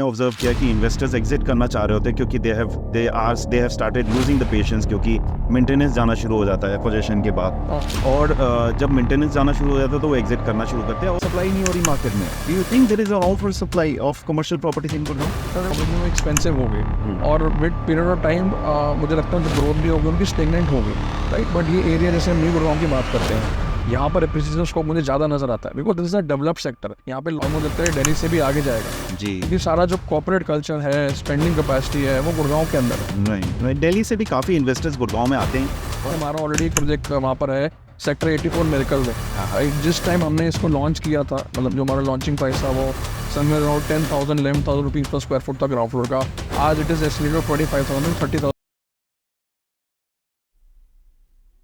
Observe किया कि investors exit करना चाह रहे होते हैं क्योंकि they have started losing the patience, क्योंकि मेंटेनेंस जाना शुरू हो जाता है पोजीशन के बाद। और जब मेंटेनेंस जाना शुरू हो जाता है तो वो एग्जिट करना शुरू करते हैं और सप्लाई नहीं हो रही मार्केट में। Do you think there is a ऑल फॉर supply of commercial properties in Gurgaon? Expensive हो गई और विद पीरियड ऑफ टाइम मुझे लगता है जो ग्रोथ भी होगी उनकी स्टेगनेंट होगी, राइट। बट ये एरिया जैसे हम न्यू गुड़गांव की बात करते हैं, यहाँ पर एप्रिसिएशन स्कोप मुझे ज़्यादा नजर आता है because this is a developed sector. यहाँ पे मुझे लगता है दिल्ली से भी आगे जाएगा जी, क्योंकि सारा जो कॉर्पोरेट कल्चर है, स्पेंडिंग कैपेसिटी है, वो गुड़गांव के अंदर है। नहीं, दिल्ली से भी काफ़ी इन्वेस्टर्स गुड़गांव में आते हैं। और हमारा ऑलरेडी एक प्रोजेक्ट वहाँ पर है सेक्टर 84 मिरेकल में। जिस टाइम हमने इसको लॉन्च किया था, मतलब जो हमारा लॉन्चिंग प्राइस था वो समवेयर अराउंड 10,000 11,000 रुपीज़ पर स्क्वायर फुट था ग्राउंड फ्लोर का। आज it is estimated 25,000 30,000।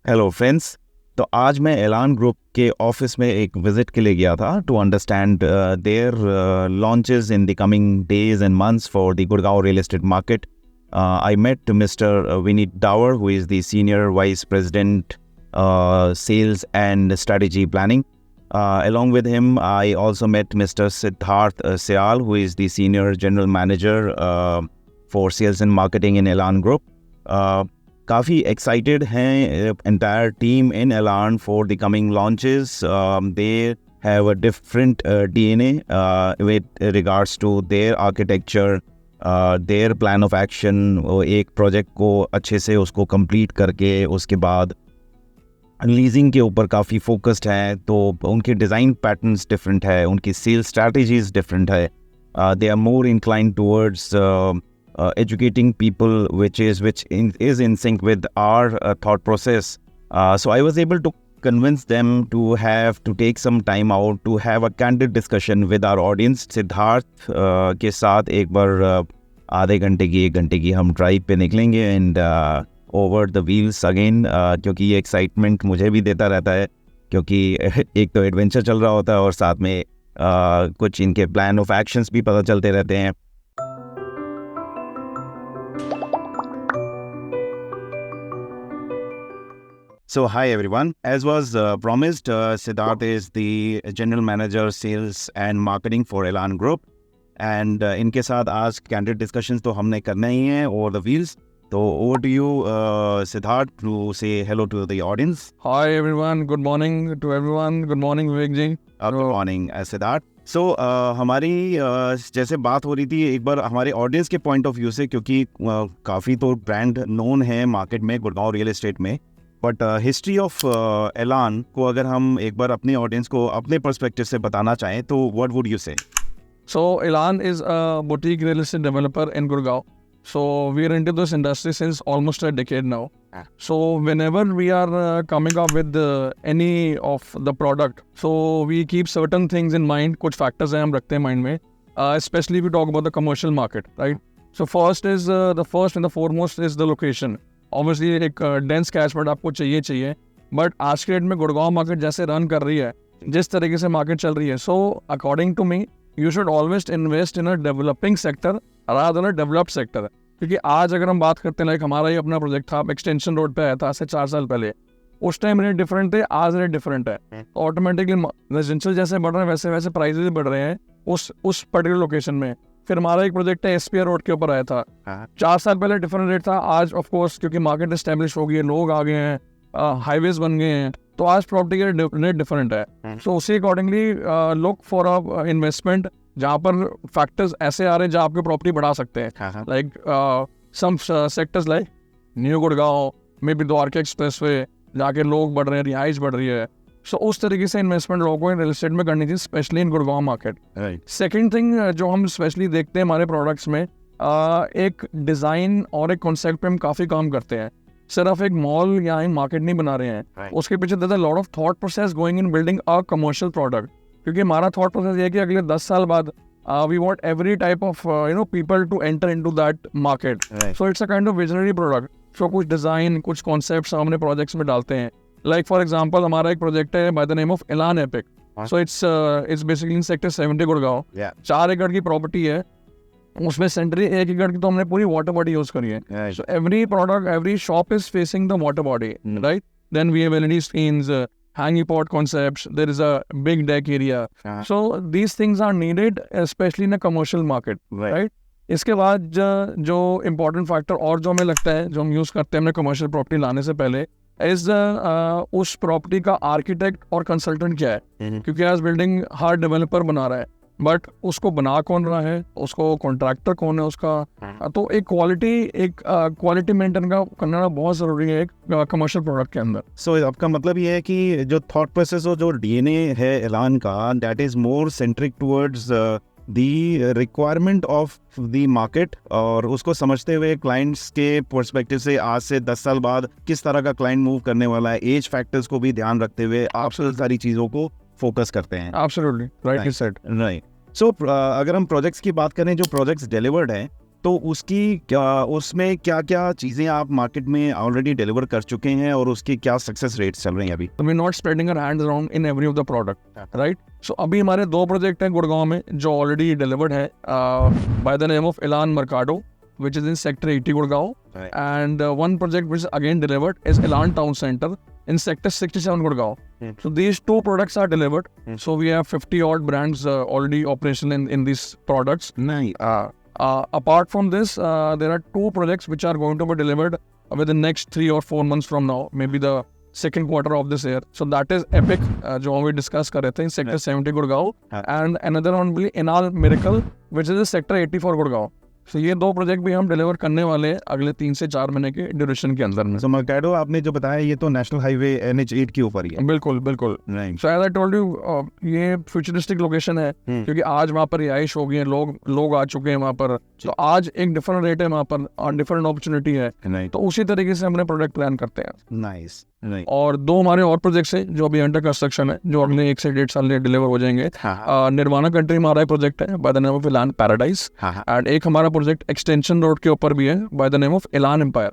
Hello friends, तो आज मैं एलान ग्रुप के ऑफिस में एक विजिट के लिए गया था to understand their launches in the coming days and months for the Gurgaon real estate market. I met Mr. Vineet Dower, who is the Senior Vice President Sales and Strategy Planning. Along with him, I also met Mr. Siddharth Syal, who is the Senior General Manager for Sales and Marketing in Elan Group. काफ़ी excited हैं entire team in Elan for the coming launches. They have a different DNA with regards to their architecture, their plan of action. एक project को अच्छे से उसको complete करके उसके बाद लीजिंग के ऊपर काफ़ी फोकस्ड है, तो उनके डिज़ाइन पैटर्न्स डिफरेंट है, उनकी सेल्स स्ट्रैटेजीज डिफरेंट है। They are more inclined towards educating people which is in sync with our thought process. So I was able to convince them to take some time out to have a candid discussion with our audience. Siddharth के साथ एक बार आधे घंटे की 1 घंटे की हम drive पे निकलेंगे and over the wheels again, क्योंकि ये एक्साइटमेंट मुझे भी देता रहता है, क्योंकि एक तो एडवेंचर चल रहा होता है और साथ में कुछ इनके प्लान ऑफ एक्शंस भी पता चलते रहते हैं. So hi everyone, as was promised, Siddharth is the General Manager Sales and Marketing for Elan Group and इनके साथ आज candid discussions तो हमने करना ही है over the wheels. So over to you, Siddharth, to say hello to the audience. Hi everyone, good morning to everyone. Good morning Vivek ji. Good morning Siddharth. So हमारी जैसे बात हो रही थी एक बार हमारे ऑडियंस के पॉइंट ऑफ व्यू से, क्योंकि काफ़ी तो ब्रांड नोन है मार्केट में गुड़गांव रियल एस्टेट में, बट हिस्ट्री ऑफ एलान को अगर हम एक बार अपने ऑडियंस को अपने पर्सपेक्टिव से बताना चाहें तो व्हाट वुड यू से? So Elan is a boutique real estate developer in Gurgaon. So we are into this industry since almost a decade now. So whenever we are coming up with any of the product, so we keep certain things in mind. कुछ factors हैं हम रखते हैं mind में. Especially we talk about the commercial market, right? So first and the foremost is the location. Obviously एक dense catchment आपको चाहिए, but आज के डेट में गुड़गांव मार्केट जैसे रन कर रही है, जिस तरीके से मार्केट चल रही है, so according to me you should always invest in a developing sector rather than a developed sector. क्योंकि आज अगर हम बात करते हैं, लाइक हमारा ही अपना प्रोजेक्ट था, एक्सटेंशन रोड पे आया था आज से 4 साल पहले. उस टाइम रेट डिफरेंट थे, आज रेट डिफरेंट है. ऑटोमेटिकली रेजिडेंशियल जैसे बढ़ रहे हैं वैसे वैसे प्राइसेस भी बढ़ रहे हैं उस पर्टिकुलर लोकेशन में. फिर हमारा एक प्रोजेक्ट है SPR रोड के ऊपर आया था, 4 साल पहले डिफरेंट रेट था. आज ऑफ कोर्स क्योंकि मार्केट एस्टेब्लिश हो गई है, लोग आ गए हैं, हाईवेज बन गए हैं, तो आज प्रॉपर्टी के रेट डिफरेंट है. सो उसी accordingly look for a investment जहाँ पर फैक्टर्स ऐसे आ रहे हैं जहाँ आपकी प्रॉपर्टी बढ़ा सकते हैं. Like some sectors like new Gurgaon, maybe Dwarka expressway, जाके लोग बढ़ रहे हैं, रिहाइश बढ़ रही है. सो उस तरीके से इन्वेस्टमेंट लोगों को रियल एस्टेट में करनी चाहिए, specially in Gurgaon market. Second thing जो हम स्पेशली देखते हैं हमारे प्रोडक्ट्स में, एक डिज़ाइन और एक कॉन्सेप्ट पे हम काफ़ी काम करते हैं. सिर्फ एक मॉल या एक मार्केट नहीं बना रहे हैं, उसके पीछे there is a lot of thought process going in building a commercial product. क्योंकि हमारा थॉट प्रोसेस ये है कि अगले 10 साल बाद we want every type of people to enter into that market. So it's a kind of visionary product. So कुछ design, कुछ कॉन्सेप्ट्स हम अपने प्रोजेक्ट्स में डालते हैं. लाइक फॉर एग्जाम्पल हमारा एक प्रोजेक्ट है बाय द नेम ऑफ एलान epic. So it's basically in sector 70 Gurgaon. 4 एकड़ की प्रॉपर्टी है, उसमें सेंट्री 1 एकड़ की तो हमने पूरी वाटर बॉडी यूज करी है. So every product, every shop is facing the water body, right. Then we have LED screens, hanging-pod concepts. There is a big deck area. So these things are needed, especially in a commercial market, right? इसके बाद जो important factor और जो हमें लगता है, जो हम use करते हैं अपने commercial property लाने से पहले, is उस property का architect और consultant क्या है? क्योंकि as building हर developer बना रहा है, बट उसको बना कौन रहा है, उसको कॉन्ट्रैक्टर कौन है उसका, तो एक क्वालिटी मेंटेन करना बहुत ज़रूरी है एक कमर्शियल प्रोडक्ट के अंदर। सो आपका मतलब ये है कि जो थॉट प्रोसेस और जो डीएनए है एलान का, that is more centric towards the requirement of the market, और उसको समझते हुए क्लाइंट्स के पर्सपेक्टिव से आज से 10 साल बाद किस तरह का क्लाइंट मूव करने वाला है, एज फैक्टर्स को भी ध्यान रखते हुए आप सारी चीज़ों को फोकस करते हैं। Absolutely right said. राइट। सो अगर हम प्रोजेक्ट्स की बात करें, जो प्रोजेक्ट्स डिलीवर्ड हैं, तो उसमें क्या क्या चीज़ें आप मार्केट में ऑलरेडी डिलीवर कर चुके हैं और उसकी क्या सक्सेस रेट्स चल रही हैं अभी? We not spreading our hands around in every of the product, right? So अभी हमारे 2 प्रोजेक्ट हैं गुड़गांव में जो ऑलरेडी डिलीवर्ड है by the name of Elan Mercado, which is in sector 80 Gurgaon, and one project which is again delivered is Elan Town Center in sector 67 Gurgaon. So these 2 products are delivered. So we have 50 odd brands already operational in these products. Nice. Apart from this, there are 2 projects which are going to be delivered within the next 3 or 4 months from now, maybe the second quarter of this year. So that is Epic, जो हम discuss कर रहे थे in sector 70 Gurgaon, and another one will be Enal Miracle, which is in sector 84 Gurgaon. So ये 2 project भी हम deliver करने वाले हैं अगले 3 से 4 महीने के ड्यूरेशन के अंदर में। So मर्काडो आपने जो बताया ये तो नेशनल हाईवे NH8 के ऊपर ही है। बिल्कुल। So as I told you, ये फ्यूचरिस्टिक लोकेशन है क्योंकि आज वहाँ पर रिहाइश हो गई है, लोग आ चुके हैं वहाँ पर, तो आज एक डिफरेंट रेट है वहाँ पर और डिफरेंट अपॉर्चुनिटी है, तो उसी तरीके से हमने प्रोडक्ट प्लान करते हैं। नाइस। और 2 हमारे और प्रोजेक्ट्स हैं जो अभी अंडर कंस्ट्रक्शन है, जो अगले 1 से 1.5 साल में डिलीवर हो जाएंगे। निर्वाणा कंट्री में हमारा प्रोजेक्ट है by the name of Elan paradise, and एक हमारा प्रोजेक्ट एक्सटेंशन रोड के ऊपर भी है by the name of Elan empire,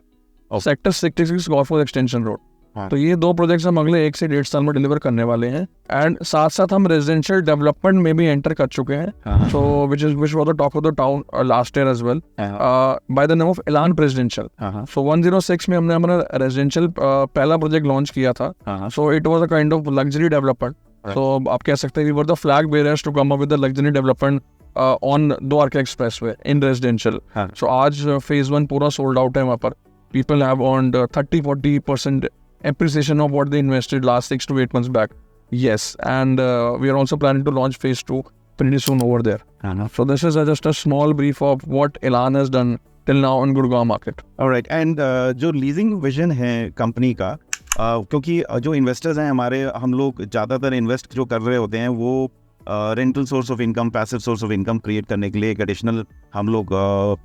sector 66 golf course extension road. तो ये 2 प्रोजेक्ट्स हम अगले 1 से 1.5 साल में डिलीवर करने वाले हैं, एंड साथ साथ हम रेजिडेंशियल डेवलपमेंट में भी एंटर कर चुके हैं, so which was the talk of the town last year as well by the name of Elan presidential. So 106 में हमने हमारा रेजिडेंशियल पहला प्रोजेक्ट लॉन्च किया था, so it was a kind of luxury development. So आप कह सकते हैं we were the flag bearers to come up with the luxury development on Dwarka expressway in residential. So आज फेज 1 पूरा सोल्ड आउट है वहाँ पर, people have earned 30-40% appreciation of what they invested last 6 to 8 months back. Yes, and we are also planning to launch phase 2 pretty soon over there. So this is just a small brief of what Elan has done till now in Gurgaon market. Alright, and जो leasing vision है company का, क्योंकि जो investors हैं हमारे, हम लोग ज़्यादातर इन्वेस्ट जो कर रहे होते हैं वो rental source of income, passive source of income create करने के लिए एक एडिशनल हम लोग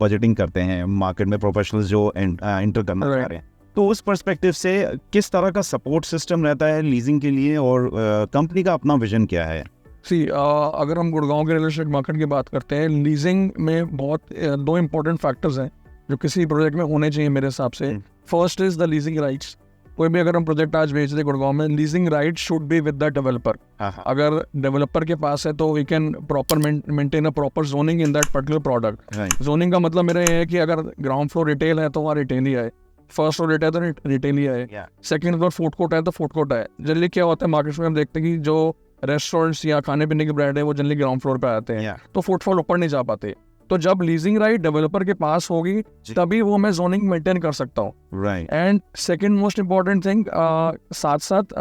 बजटिंग करते हैं मार्केट में, प्रोफेशनल्स जो एंटर करना चाह रहे हैं। तो उस पर्सपेक्टिव से किस तरह का सपोर्ट सिस्टम रहता है लीजिंग के लिए, और कंपनी का अपना विजन क्या है? अगर हम गुड़गांव के रियल एस्टेट मार्केट की बात करते हैं, लीजिंग में बहुत 2 इंपॉर्टेंट फैक्टर्स हैं जो किसी प्रोजेक्ट में होने चाहिए मेरे हिसाब से। First is the leasing rights. कोई भी अगर हम प्रोजेक्ट आज बेच रहे गुड़गांव में, leasing right should be with the developer. अगर डेवलपर के पास है तो we can proper maintain a proper zoning in that particular product. Zoning का मतलब मेरा ये है कि अगर ग्राउंड फ्लोर रिटेल है तो वहाँ रिटेल ही आए, फर्स्ट फ्लोर रिटेल है तो रिटेल ही आए, सेकंड फ्लोर फूड कोर्ट है तो फूड कोर्ट आए। जनरली क्या होता है मार्केट में हम देखते हैं कि जो रेस्टोरेंट्स या खाने पीने के ब्रांड है वो जनरली ग्राउंड फ्लोर पे आते हैं, तो फुटफॉल ऊपर नहीं जा पाते। तो जब लीजिंग राइट डेवलपर के पास होगी तभी वो मैं जोनिंग मेंटेन कर सकता हूँ। And second most important thing, साथ साथ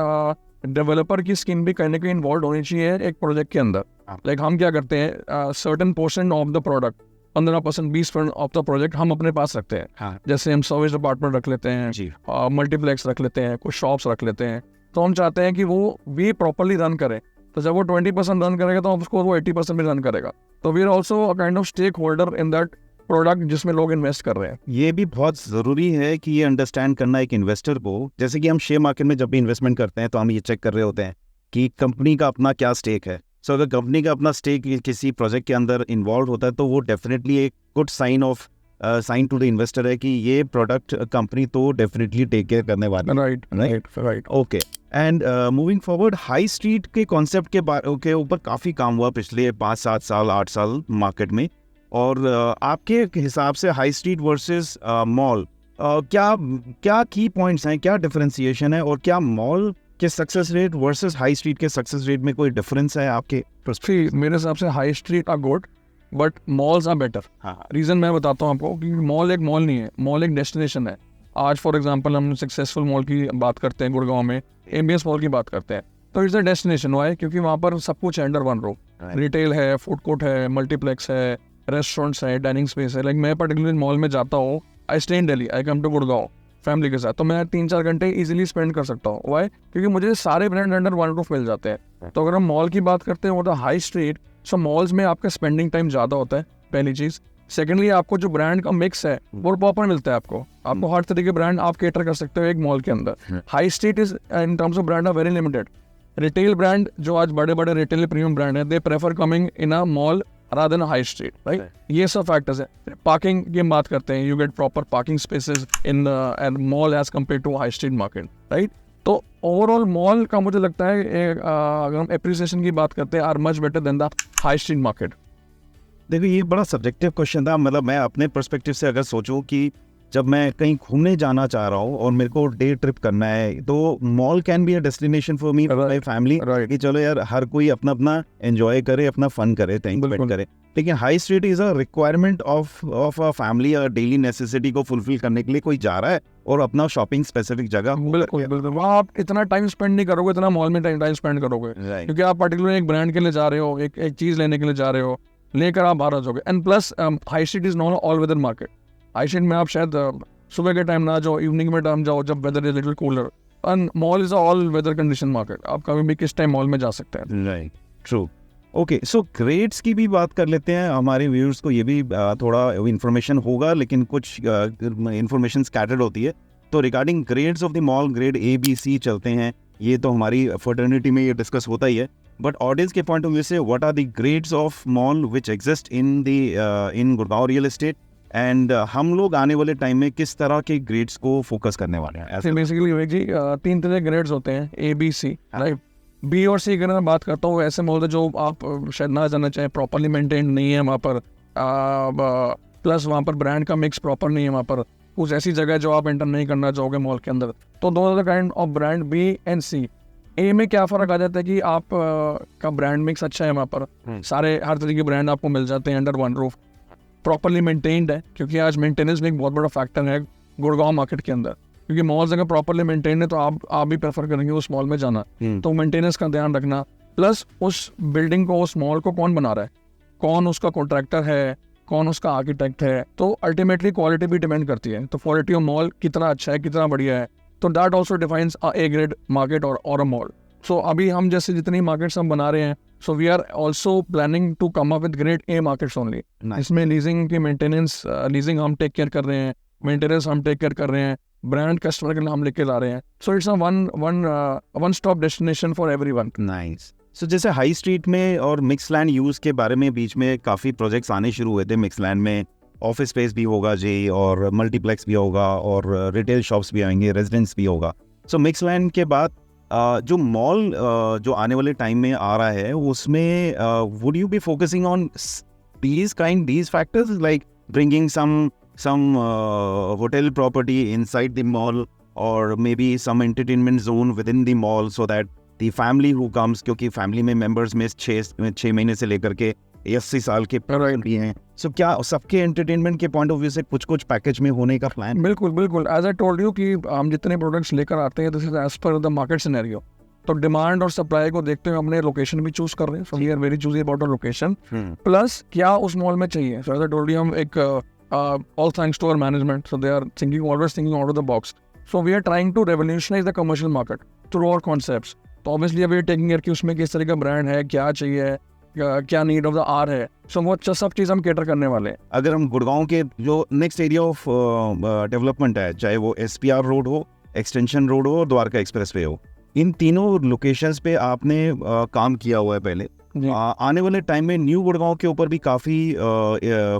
डेवलपर की स्कीम भी कहीं ना कहीं इन्वॉल्व होनी चाहिए एक प्रोजेक्ट के अंदर। लाइक हम क्या करते हैं, certain portion of the product, 15%, 20% of the project हम अपने पास रखते हैं। जैसे हम सर्विस डिपार्टमेंट रख लेते हैं, मल्टीप्लेक्स रख लेते हैं, कुछ शॉप्स रख लेते हैं। तो हम चाहते हैं कि वो भी प्रॉपरली रन करे, तो जब वो 20% रन करेगा तो उसको वो 80% भी रन करेगा। तो we are also a kind of stake holder in that product जिसमें लोग इन्वेस्ट कर रहे हैं। ये भी बहुत ज़रूरी है कि ये अंडरस्टैंड करना एक इन्वेस्टर को, जैसे कि हम शेयर मार्केट में जब भी इन्वेस्टमेंट करते हैं तो हम ये चेक कर रहे होते हैं कि कंपनी का अपना क्या स्टेक है। सो अगर कंपनी का अपना स्टेक किसी प्रोजेक्ट के अंदर इन्वॉल्व होता है तो वो डेफिनेटली एक good sign to the investor है कि ये प्रोडक्ट कंपनी तो डेफिनेटली टेक केयर करने वाली है। Right. Okay, and moving forward, high street के कॉन्सेप्ट के ऊपर काफ़ी काम हुआ पिछले 5-7 साल 8 साल मार्केट में, और आपके हिसाब से हाई स्ट्रीट वर्सेस मॉल क्या की पॉइंट्स हैं, क्या डिफरेंशिएशन है, और क्या मॉल कि success rate versus high street के सक्सेस रेट में कोई डिफरेंस है आपके See, मेरे हिसाब से high street are good but malls are better. Reason मैं बताता हूँ आपको कि मॉल एक मॉल नहीं है, मॉल एक डेस्टिनेशन है. आज फॉर एग्जांपल हम सक्सेसफुल मॉल की बात करते हैं, गुड़गांव में एमबीएस मॉल की बात करते हैं, तो इट्स अ डेस्टिनेशन. वाई? क्योंकि वहाँ पर सब कुछ है अंडर वन रूफ. रिटेल है, फूड कोर्ट है, मल्टीप्लेक्स है, रेस्टोरेंट्स है, डाइनिंग स्पेस है. लाइक मैं पर्टिकुलर मॉल में जाता हूँ, I stay in Delhi, I come to Gurgaon family के साथ, तो मैं 3-4 घंटे इजीली स्पेंड कर सकता हूँ. वाई? क्योंकि मुझे सारे ब्रांड अंडर वन रूफ मिल जाते हैं. तो अगर हम मॉल की बात करते हैं वो तो हाई स्ट्रीट, सो मॉल्स में आपका स्पेंडिंग टाइम ज़्यादा होता है, पहली चीज़. सेकेंडली, आपको जो ब्रांड का मिक्स है वो प्रॉपर मिलता है. आपको हर तरीके के ब्रांड आप कैटर कर सकते हो एक मॉल के अंदर. High street is in terms of brand are very limited. Retail brand जो आज बड़े बड़े रिटेल प्रीमियम ब्रांड है, they prefer coming in a mall rather than high street, right? ये सब फैक्टर्स है. पार्किंग की हम बात करते हैं, you get proper parking spaces in mall as compare to high street market, right? तो ओवरऑल मॉल का मुझे लगता है अगर हम एप्रिसिएशन की बात करते हैं, are much better than the high street market. देखो ये बड़ा सब्जेक्टिव क्वेश्चन था. मतलब मैं अपने पर्सपेक्टिव से अगर सोचूं कि जब मैं कहीं घूमने जाना चाह रहा हूँ और मेरे को डे ट्रिप करना है, तो mall can be a destination for me, my family, कि चलो यार हर कोई अपना अपना एंजॉय करे, अपना फन करे, टाइम स्पेंड करे. लेकिन high street is a requirement of a family, a daily necessity को फुलफिल करने के लिए कोई जा रहा है और अपना शॉपिंग स्पेसिफिक जगह. बिल्कुल बिल्कुल. वहाँ आप इतना टाइम स्पेंड नहीं करोगे, इतना मॉल में टाइम स्पेंड करोगे, क्योंकि आप पर्टिकुलर एक ब्रांड के लिए जा रहे हो, एक चीज लेने के लिए जा रहे हो, लेकर आप बाहर आ जाओगे. And plus high street is not all weather market. High street में आप शायद सुबह के टाइम ना जाओ, इवनिंग में टाइम जाओ जब weather is little cooler. And mall is all weather condition market. आप कभी भी किस टाइम मॉल में जा सकते हैं. Right, true. ओके, सो ग्रेड्स की भी बात कर लेते हैं. हमारे व्यूअर्स को ये भी थोड़ा इन्फॉर्मेशन होगा, लेकिन कुछ इन्फॉर्मेशन स्कैटर्ड होती है. तो regarding grades of the mall, grade A, B, C चलते हैं. ये तो हमारी फर्टर्निटी में ये डिस्कस होता ही है. बट ऑडियंस के पॉइंट ऑफ व्यू से what are the grades of mall which exist in Gurgaon real estate, and हम लोग आने वाले टाइम में किस तरह के ग्रेड्स को फोकस करने वाले हैं? बेसिकली विवेक जी, 3 तरह के ग्रेड्स होते हैं, A, B, C, right? B और C अगर मैं बात करता हूँ, ऐसे मॉल जो आप शायद ना जाना चाहें, प्रॉपरली मेंटेन नहीं है वहाँ पर, प्लस वहाँ पर ब्रांड का मिक्स प्रॉपर नहीं है वहाँ पर, कुछ ऐसी जगह जो आप एंटर नहीं करना चाहोगे मॉल के अंदर. तो दोनों the kind of brand B and C. A में क्या फ़र्क आ जाता है कि आप का ब्रांड मिक्स अच्छा है, वहाँ पर सारे हर तरीके के ब्रांड आपको मिल जाते हैं under one roof, properly maintained है, क्योंकि आज मेंटेनेंस में एक बहुत बड़ा फैक्टर है गुड़गांव मार्केट के अंदर. क्योंकि मॉल्स अगर प्रॉपरली मेंटेन है तो आप भी प्रेफर करेंगे उस मॉल में जाना. तो मेंटेनेंस का ध्यान रखना, प्लस उस बिल्डिंग को, उस मॉल को कौन बना रहा है, कौन उसका कॉन्ट्रैक्टर है, कौन उसका आर्किटेक्ट है, तो अल्टीमेटली क्वालिटी भी डिपेंड करती है. तो क्वालिटी ऑफ मॉल कितना अच्छा है, कितना बढ़िया है, तो that also defines a grade market और अ मॉल. सो अभी हम जैसे जितनी मार्केट्स हम बना रहे हैं, so we are also planning to come up with grade A markets only. इसमें लीजिंग की मेंटेनेंस, लीजिंग हम टेक केयर कर रहे हैं, मेंटेनेंस हम टेक केयर कर रहे हैं, ब्रांड कस्टमर के नाम लेके ला रहे हैं. So it's a one stop destination for everyone. Nice. So जैसे हाई स्ट्रीट में और मिक्स लैंड यूज़ के बारे में बीच में काफ़ी प्रोजेक्ट्स आने शुरू हुए थे. मिक्स लैंड में ऑफिस स्पेस भी होगा जी, और मल्टीप्लेक्स भी होगा, और रिटेल शॉप्स भी आएंगे, रेजिडेंस भी होगा. सो मिक्स लैंड के बाद जो मॉल जो आने वाले टाइम में आ रहा है, उसमें would you be focusing on these factors, like bringing some hotel property inside the mall, or maybe some entertainment zone within the mall, so that the family who comes, क्योंकि family में members में 6 महीने से लेकर के 80 साल के भी हैं. सो क्या सबके एंटरटेनमेंट के पॉइंट ऑफ व्यू से कुछ पैकेज में होने का प्लान? बिल्कुल बिल्कुल. एज आई टोल्ड यू कि हम जितने प्रोडक्ट्स लेकर आते हैं, this is as per the market scenario. तो डिमांड और सप्लाई को देखते हुए हमने लोकेशन भी चूज कर रहे हैं. So we are very choosy about a location, plus क्या उस मॉल में चाहिए. So as I told you, हम एक all thanks to our management, so they are always thinking out of the box. So we are trying to revolutionise the commercial market through our concepts. तो obviously we are taking care कि उसमें किस तरह का brand है, क्या चाहिए, क्या नीड ऑफ द आर है. सो वो सब चीज़ हम कैटर करने वाले हैं. अगर हम गुड़गांव के जो नेक्स्ट एरिया ऑफ डेवलपमेंट है, चाहे वो SPR रोड हो, एक्सटेंशन रोड हो, और द्वारका एक्सप्रेसवे हो, इन तीनों लोकेशंस पे आपने काम किया हुआ है पहले. आने वाले टाइम में न्यू गुड़गांव के ऊपर भी काफ़ी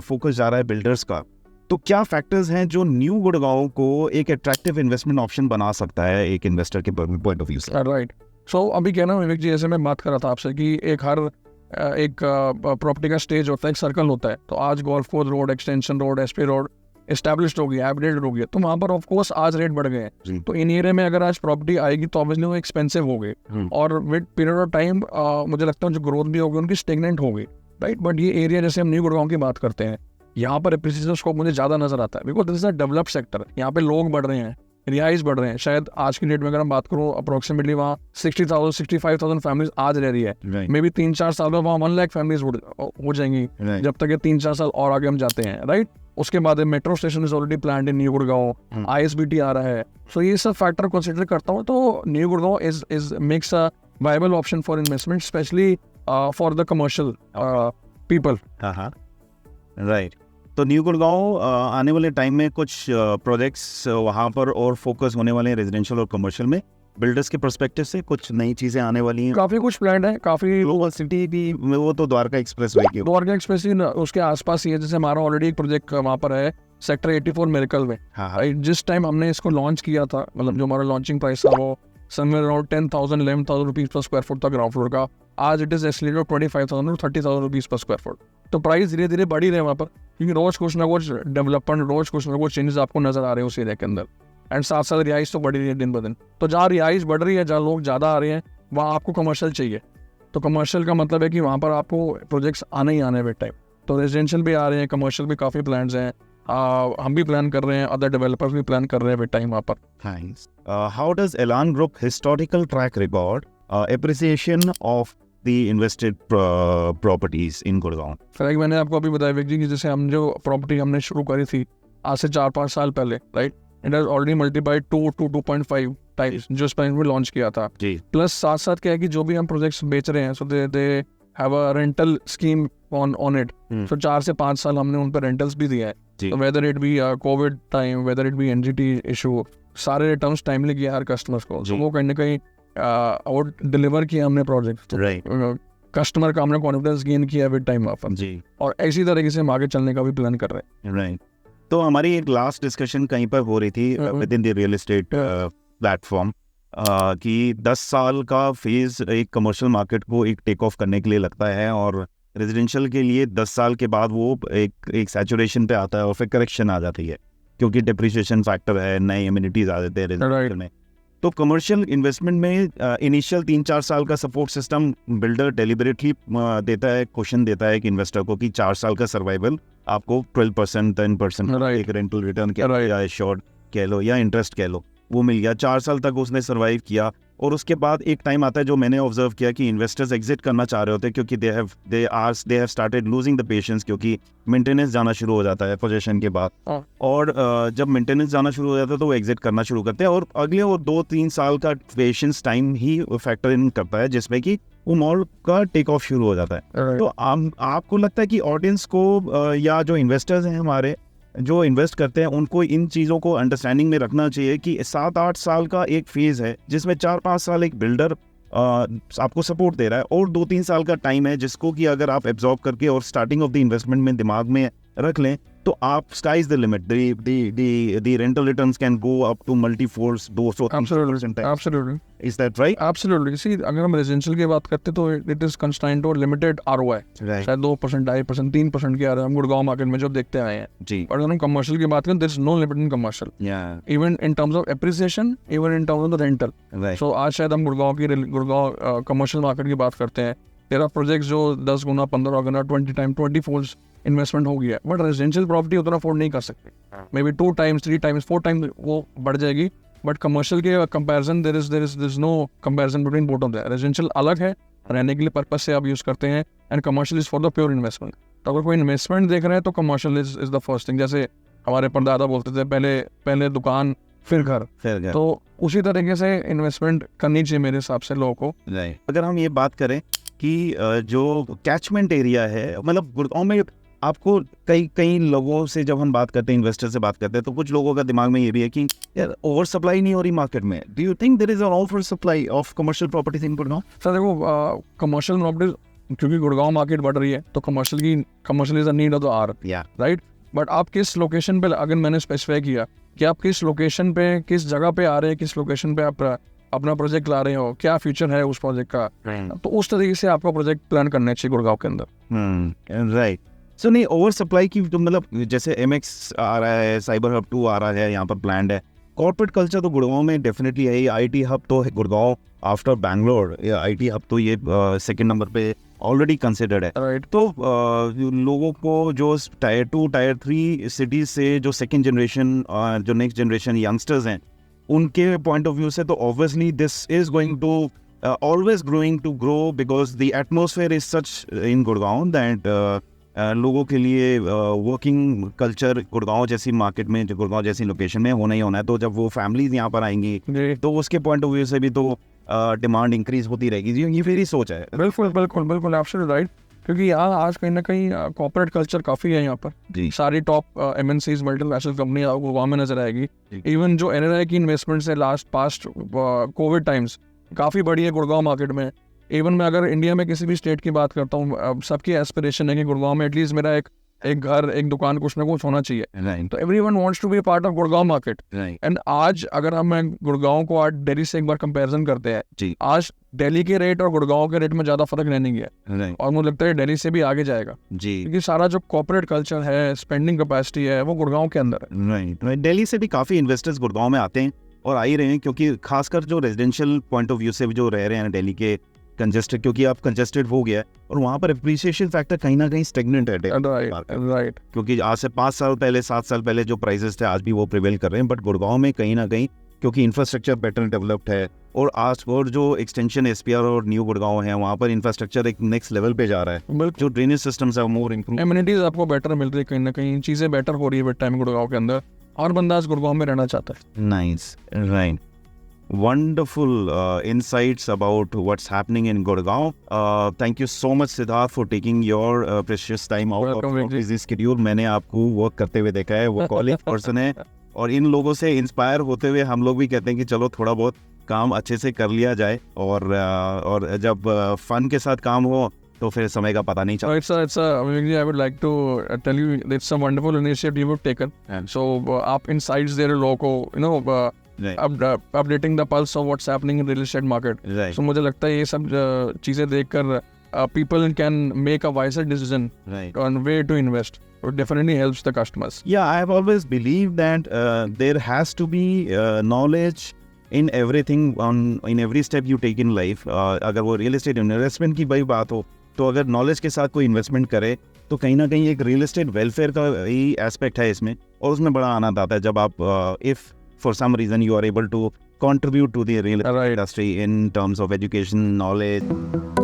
फोकस जा रहा है बिल्डर्स का. तो क्या फैक्टर्स हैं जो न्यू गुड़गांव को एक अट्रैक्टिव इन्वेस्टमेंट ऑप्शन बना सकता है एक इन्वेस्टर के पॉइंट ऑफ व्यू से? राइट. सो अभी कहना विवेक जी, जैसे मैं बात कर रहा था आपसे कि एक प्रॉपर्टी का स्टेज होता है, एक सर्कल होता है. तो आज golf course road, extension road, SP road, established हो गया, अपडेटेड हो गया, तो वहाँ पर ऑफ कोर्स आज रेट बढ़ गए जी। हैं। तो इन एरिया में अगर आज प्रॉपर्टी आएगी तो ऑब्वियसली वो एक्सपेंसिव हो गई, और विद पीरियड ऑफ टाइम मुझे लगता है जो ग्रोथ भी होगी उनकी स्टेगनेंट हो गई, राइट। बट ये एरिया जैसे हम न्यू गुड़गांव की बात करते हैं, यहाँ पर एप्रिसिएशन स्कोप मुझे ज़्यादा नजर आता है, because this is a developed sector. यहाँ पे लोग बढ़ रहे हैं, रिहाइश बढ़ रहे हैं। शायद आज की डेट में अगर हम बात करूँ अप्रोक्सीमेटली वहाँ 60,000 65,000 फैमिलीज आज रह रही है। मे बी 3-4 साल में वहाँ 1 लाख फैमिलीज हो जाएंगी, जब तक ये 3-4 साल और आगे हम जाते हैं, राइट। उसके बाद metro station is already planned in new Gurgaon, ISBT आ रहा है। सो ये सब फैक्टर कंसिडर करता हूँ तो new Gurgaon is makes a viable option for investment, specially for the commercial people. हाँ, राइट। तो न्यू गुड़गांव आने वाले टाइम में कुछ प्रोजेक्ट्स वहाँ पर और फोकस होने वाले हैं रेजिडेंशियल और कमर्शियल में, बिल्डर्स के पर्सपेक्टिव से कुछ नई चीजें आने वाली हैं। काफी कुछ प्लान है, काफी ग्लोबल सिटी भी वो तो द्वारका एक्सप्रेसवे की द्वारका एक्सप्रेस उसके आसपास ही है। जैसे हमारा ऑलरेडी एक प्रोजेक्ट वहाँ पर है सेक्टर 84 मिरेकल में। राइट, जिस टाइम हमने इसको लॉन्च किया था, मतलब जो हमारा लॉन्चिंग प्राइस था वो somewhere around 10,000 11,000 rupees per square foot था ग्राउंड फ्लोर का। आज इट इज एस्केलेटेड 25,000 और 30,000 रुपीज पर स्क्वायर फुट। तो प्राइस धीरे धीरे बढ़ ही रहे हैं वहाँ पर, क्योंकि रोज कुछ ना कुछ डेवलपमेंट, रोज कुछ ना कुछ चेंजेस आपको नजर आ रहे हैं उस एरिया के अंदर। एंड साथ साथ रिहाइश तो बढ़ रही है दिन ब दिन। तो जहाँ रिहाइश बढ़ रही है, जहाँ लोग ज़्यादा आ रहे हैं, वहाँ आपको कमर्शियल चाहिए। तो कमर्शियल का मतलब है कि वहाँ पर आपको प्रोजेक्ट्स आने ही आने विद टाइम। तो रेजिडेंशियल भी आ रहे हैं, कमर्शियल भी काफ़ी प्लान्स हैं, हम भी प्लान कर रहे हैं, अदर डेवलपर्स भी प्लान कर रहे हैं विद टाइम वहाँ पर। Thanks. How does Elan Group historical track record appreciation of the invested properties in Gurgaon? Like मैंने आपको अभी बताया विक जी कि जैसे हम जो प्रॉपर्टी हमने शुरू करी थी आज से 4-5 साल पहले, right, it has already multiplied 2 to 2.5 times जो इस पर में लॉन्च किया था। जी। प्लस साथ साथ क्या है कि जो भी हम प्रोजेक्ट्स बेच रहे हैं, so they have a rental scheme on it. So 4 से 5 साल हमने उन पर रेंटल्स भी दिया है। तो whether it be Covid time, whether it be NGT issue, सारे रिटर्न्स टाइमली किया हर कस्टमर्स को। तो वो कहीं ना कहीं और डिलीवर किया हमने प्रोजेक्ट, राइट। कस्टमर का हमने कॉन्फिडेंस गेन किया विद टाइम वहाँ पर। जी। और इसी तरीके से हम आगे चलने का भी प्लान कर रहे हैं। राइट। तो हमारी एक लास्ट डिस्कशन कहीं पर हो रही थी with in the real estate platform कि 10 साल का फेज एक कमर्शियल मार्केट को एक टेक ऑफ करने के लिए लगता है, और रेजिडेंशियल के लिए 10 साल के बाद वो एक सैचुरेशन पे आता है और फिर करेक्शन आ जाती है, क्योंकि डिप्रिसिएशन फैक्टर है, नए इम्यूनिटीज आ जाते हैं रेजिडेंशियल में। तो कमर्शियल इन्वेस्टमेंट में इनिशियल 3-4 साल का सपोर्ट सिस्टम बिल्डर डेलिबरेटली देता है, क्वेश्चन देता है कि इन्वेस्टर को कि 4 साल का सर्वाइवल आपको 12% 10% एक रेंटल रिटर्न या शॉर्ट कह लो या इंटरेस्ट कह लो, वो मिल गया। 4 साल तक उसने सर्वाइव किया, और उसके बाद एक टाइम आता है जो मैंने ऑब्जर्व किया कि इन्वेस्टर्स एग्जिट करना चाह रहे होते हैं, क्योंकि they have started losing the patience, क्योंकि मेंटेनेंस जाना शुरू हो जाता है पोजीशन के बाद। और जब मेंटेनेंस जाना शुरू हो जाता है तो वो एग्जिट करना शुरू करते हैं, और अगले वो 2-3 साल का patience time he factor in करता है, जिसमें कि वो मॉल का टेक ऑफ शुरू हो जाता है। तो आपको लगता है कि ऑडियंस को या जो इन्वेस्टर्स हैं हमारे जो इन्वेस्ट करते हैं, उनको इन चीज़ों को अंडरस्टैंडिंग में रखना चाहिए कि 7-8 साल का एक फेज़ है जिसमें 4-5 साल एक बिल्डर आपको सपोर्ट दे रहा है, और 2-3 साल का टाइम है जिसको कि अगर आप एब्जॉर्ब करके और स्टार्टिंग ऑफ द इन्वेस्टमेंट में दिमाग में रख लें तो आप sky is the limit, the rental returns can go up to multi folds 200-300%। Absolutely. Is that right? Absolutely. See, अगर हम रेजिडेंशियल की बात करते तो it is constraint to limited ROI, Right. शायद 2%, 2.5%, 3% की आ रहा है हम गुड़गांव मार्केट में जो देखते आए हैं। जी। और अगर हम कमर्शियल की बात करें, there is no limit in commercial, Yeah. Even in terms of appreciation, even in terms of the rental. Right. So आज शायद हम गुड़गांव कमर्शियल मार्केट की बात करते हैं, तेरा प्रोजेक्ट जो 10 गुना 15 गुना 20 टाइम 20 फोल्ड्स इन्वेस्टमेंट हो गया, बट रेजिडेंशियल प्रॉपर्टी उतना अफोर्ड नहीं कर सकते। Maybe 2 times 3 times 4 times वो बढ़ जाएगी, बट कमर्शियल के comparison there is no comparison between both of that. Residential अलग है, रहने के लिए पर्पस से आप यूज करते हैं, and commercial is for the pure investment. तो अगर कोई इन्वेस्टमेंट देख रहे हैं तो commercial is the first thing. जैसे हमारे परदादा बोलते थे, पहले दुकान फिर घर। तो उसी तरीके से इन्वेस्टमेंट करनी चाहिए मेरे हिसाब से लोगों को। Right. अगर हम ये बात करें कि जो कैचमेंट एरिया है, मतलब गुड़गांव में आपको कई लोगों से जब हम बात करते हैं, इन्वेस्टर से बात करते हैं, तो कुछ लोगों का दिमाग में ये भी है कि यार ओवर सप्लाई नहीं हो रही मार्केट में। Do you think there is an over supply of commercial properties in Gurgaon? Sir देखो, कमर्शियल प्रॉपर्टीज क्योंकि गुड़गांव मार्केट बढ़ रही है तो commercial is a need of the hour, right. But आप किस लोकेशन पे, अगर मैंने स्पेसिफाई किया कि आप किस लोकेशन पे, किस जगह पे आ रहे हैं, किस लोकेशन पे आप अपना प्रोजेक्ट ला रहे हो, क्या फ्यूचर है उस प्रोजेक्ट का, तो उस तरीके से आपका प्रोजेक्ट प्लान करना चाहिए गुड़गांव के अंदर। राइट। सो नहीं ओवर सप्लाई की तो मतलब जैसे MX आ रहा है, साइबर हब 2 आ रहा है, यहाँ पर प्लान्ड है। कॉर्पोरेट कल्चर तो गुड़गांव में डेफिनेटली है ही। IT हब तो Gurgaon after Bangalore, IT hub तो ये सेकंड नंबर पे ऑलरेडी कंसिडर्ड है। राइट। तो लोगों को जो टायर 2 टायर 3 सिटीज से जो सेकंड जनरेशन जो नेक्स्ट जनरेशन यंगस्टर्स हैं, उनके पॉइंट ऑफ व्यू से तो obviously this is going to always growing to grow because the atmosphere is such in Gurgaon that लोगों के लिए वर्किंग कल्चर गुड़गांव जैसी मार्केट में, जो गुड़गांव जैसी लोकेशन में होना ही होना है। तो जब वो फैमिलीज यहाँ पर आएंगी जी तो उसके पॉइंट ऑफ व्यू से भी तो डिमांड इंक्रीज होती रहेगी। जी ये मेरी सोच है। बिल्कुल बिल्कुल बिल्कुल एब्सोल्युटली राइट। क्योंकि यहाँ आज कहीं ना कहीं कॉर्पोरेट कल्चर काफ़ी है यहाँ पर। जी सारी टॉप MNCs मल्टीनेशनल कंपनी आपको वहाँ में नजर आएगी। जी। इवन जो NRI की इन्वेस्टमेंट्स है पास्ट कोविड टाइम्स काफ़ी बड़ी है गुड़गांव मार्केट में। इवन मैं अगर इंडिया में किसी भी स्टेट की बात करता हूँ, सबकी एस्पिरेशन है कि गुड़गांव में एटलीस्ट मेरा एक घर, एक दुकान, कुछ ना कुछ होना चाहिए। राइट तो everyone wants to be part of Gurgaon market. Right and आज अगर हम गुड़गांव को आज दिल्ली से एक बार कंपैरिजन करते हैं, जी आज दिल्ली के रेट और गुड़गांव के रेट में ज़्यादा फर्क नहीं गया राइट और मुझे लगता है दिल्ली से भी आगे जाएगा। जी क्योंकि सारा जो कॉर्पोरेट कल्चर है, स्पेंडिंग कैपेसिटी है, वो गुड़गांव के अंदर है। Right right. दिल्ली से भी काफ़ी इन्वेस्टर्स गुड़गांव में आते हैं और आ ही रहे हैं, क्योंकि खासकर जो रेजिडेंशियल पॉइंट ऑफ व्यू से जो रह रहे हैं दिल्ली के कंजेस्टेड, क्योंकि आप कंजेस्टेड हो गया है और वहाँ पर एप्रिसिएशन फैक्टर कहीं ना कहीं स्टेगनेंट है राइट। क्योंकि आज से 5 साल पहले 7 साल पहले जो प्राइसेस थे आज भी वो प्रिवेल कर रहे हैं। बट गुड़गांव में कहीं ना कहीं क्योंकि इंफ्रास्ट्रक्चर बेटर डेवलप्ड है और आज और जो एक्सटेंशन SPR और न्यू गुड़गांव है वहाँ पर इंफ्रास्ट्रक्चर एक नेक्स्ट लेवल पे जा रहा है। बिल्कुल जो ड्रेनेज सिस्टम्स है मोर इम्प्रूव, एमिनिटीज आपको बेटर मिल रही है, कहीं ना कहीं चीज़ें बेटर हो रही है विद टाइम गुड़गांव के अंदर। और बंदा आज गुड़गांव में रहना चाहता है। Nice right. Wonderful insights about what's happening in Gurgaon. Thank you so much, Siddharth, for taking your precious time out Welcome, of your busy schedule. मैंने आपको वर्क करते हुए देखा है, वो कॉलेज पर्सन है और इन लोगों से इंस्पायर होते हुए हम लोग भी कहते हैं कि चलो थोड़ा बहुत काम अच्छे से कर लिया जाए और जब फन के साथ काम हो तो फिर समय का पता नहीं चलता। I would like to tell you it's a wonderful initiative you've taken. And- So आप insights दे रहे लोगों को, Right. updating the pulse of what's happening in real estate market. Right. So मुझे लगता है ये सब चीज़ें देखकर people can make a wiser decision Right. on where to invest. It definitely helps the customers. Yeah, I have always believed that there has to be knowledge in everything in every step you take in life. अगर वो real estate investment की बड़ी बात हो तो अगर knowledge के साथ कोई इन्वेस्टमेंट करे तो कहीं ना कहीं एक रियल एस्टेट वेलफेयर का ही एस्पेक्ट है इसमें और उसमें बड़ा आनंद आता है जब आप if for some reason you are able to contribute to the real estate Right. industry in terms of education, knowledge.